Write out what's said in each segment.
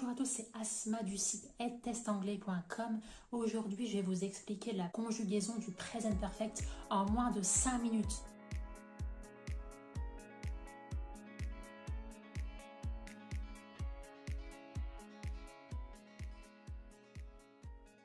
Bonjour à tous, c'est Asma du site edtestanglais.com. Aujourd'hui, je vais vous expliquer la conjugaison du present perfect en moins de 5 minutes.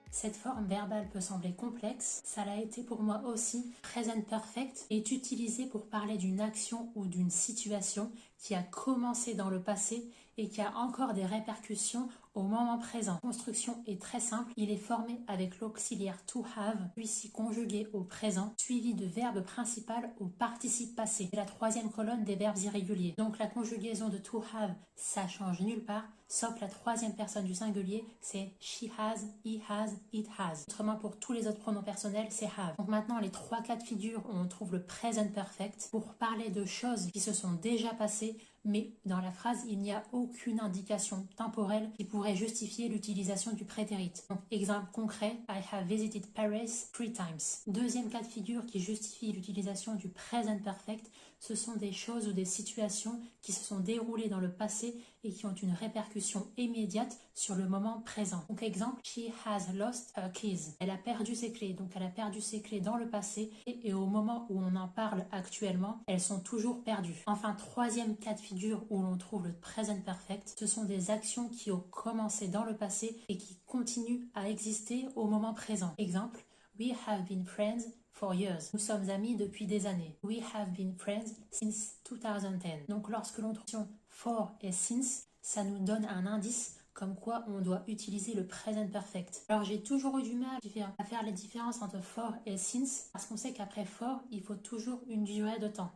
Cette forme verbale peut sembler complexe, ça l'a été pour moi aussi. Present perfect est utilisé pour parler d'une action ou d'une situation qui a commencé dans le passé et qui a encore des répercussions au moment présent. La construction est très simple, il est formé avec l'auxiliaire to have, puis conjugué au présent, suivi de verbe principal au participe passé. C'est la troisième colonne des verbes irréguliers. Donc la conjugaison de to have, ça change nulle part, sauf la troisième personne du singulier, c'est she has, he has, it has. Autrement, pour tous les autres pronoms personnels, c'est have. Donc maintenant, les trois cas de figure où on trouve le present perfect pour parler de choses qui se sont déjà passées, mais dans la phrase, il n'y a aucune indication temporelle qui pourrait justifier l'utilisation du prétérit. Donc, exemple concret, I have visited Paris 3 times. Deuxième cas de figure qui justifie l'utilisation du present perfect, ce sont des choses ou des situations qui se sont déroulées dans le passé et qui ont une répercussion immédiate sur le moment présent. Donc exemple, she has lost her keys. Elle a perdu ses clés. Donc elle a perdu ses clés dans le passé et au moment où on en parle actuellement, elles sont toujours perdues. Enfin, troisième cas de figure où l'on trouve le present perfect, ce sont des actions qui ont commencé dans le passé et qui continuent à exister au moment présent. Exemple, we have been friends for years. Nous sommes amis depuis des années. We have been friends since 2010. Donc lorsque l'on trouve for et since, ça nous donne un indice comme quoi on doit utiliser le present perfect. Alors j'ai toujours eu du mal à faire les différences entre for et since parce qu'on sait qu'après for, il faut toujours une durée de temps.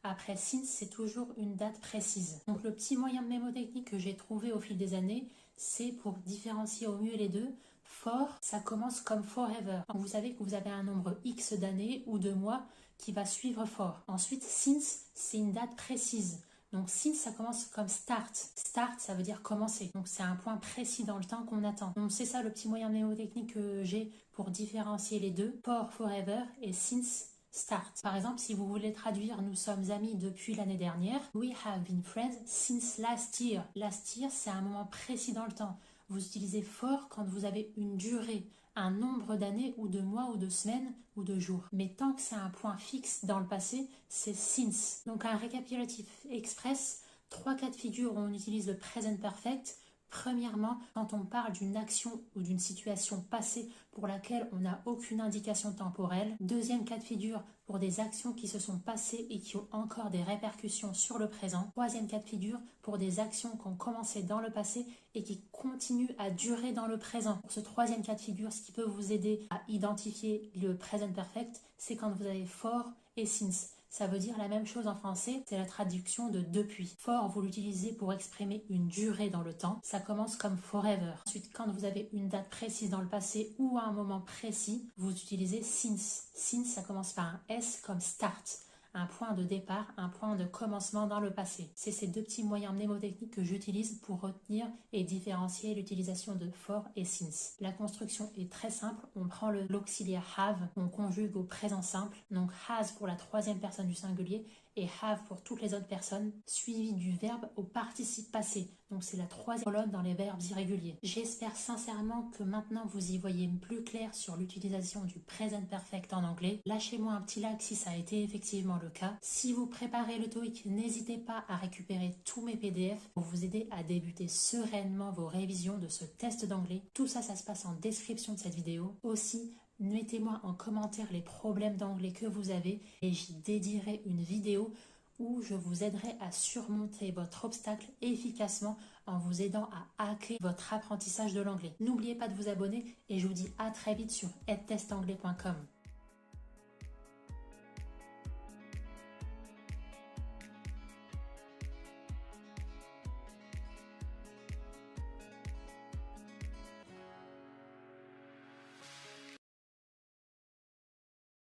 Après since, c'est toujours une date précise. Donc le petit moyen mnémotechnique que j'ai trouvé au fil des années, c'est pour différencier au mieux les deux. For, ça commence comme forever. Vous savez que vous avez un nombre X d'années ou de mois qui va suivre for. Ensuite, since, c'est une date précise. Donc since, ça commence comme start. Start, ça veut dire commencer. Donc c'est un point précis dans le temps qu'on attend. Donc c'est ça le petit moyen mnémotechnique que j'ai pour différencier les deux. For, forever et since, start. Par exemple, si vous voulez traduire nous sommes amis depuis l'année dernière, we have been friends since last year. Last year, c'est un moment précis dans le temps. Vous utilisez for quand vous avez une durée, un nombre d'années ou de mois ou de semaines ou de jours. Mais tant que c'est un point fixe dans le passé, c'est since. Donc un récapitulatif express, trois cas de figure où on utilise le present perfect. Premièrement, quand on parle d'une action ou d'une situation passée pour laquelle on n'a aucune indication temporelle. Deuxième cas de figure, pour des actions qui se sont passées et qui ont encore des répercussions sur le présent. Troisième cas de figure, pour des actions qui ont commencé dans le passé et qui continuent à durer dans le présent. Pour ce troisième cas de figure, ce qui peut vous aider à identifier le present perfect, c'est quand vous avez for et since. Ça veut dire la même chose en français, c'est la traduction de depuis. For, vous l'utilisez pour exprimer une durée dans le temps. Ça commence comme forever. Ensuite, quand vous avez une date précise dans le passé ou à un moment précis, vous utilisez since. Since, ça commence par un S comme start. Un point de départ, un point de commencement dans le passé. C'est ces deux petits moyens mnémotechniques que j'utilise pour retenir et différencier l'utilisation de for et since. La construction est très simple. On prend l'auxiliaire have, on conjugue au présent simple. Donc has pour la troisième personne du singulier et have pour toutes les autres personnes, suivi du verbe au participe passé. Donc c'est la troisième colonne dans les verbes irréguliers. J'espère sincèrement que maintenant vous y voyez plus clair sur l'utilisation du present perfect en anglais. Lâchez-moi un petit like si ça a été effectivement le cas. Si vous préparez le TOEIC, n'hésitez pas à récupérer tous mes PDF pour vous aider à débuter sereinement vos révisions de ce test d'anglais. Tout ça, ça se passe en description de cette vidéo. Aussi, mettez-moi en commentaire les problèmes d'anglais que vous avez et j'y dédierai une vidéo où je vous aiderai à surmonter votre obstacle efficacement en vous aidant à hacker votre apprentissage de l'anglais. N'oubliez pas de vous abonner et je vous dis à très vite sur edtestanglais.com.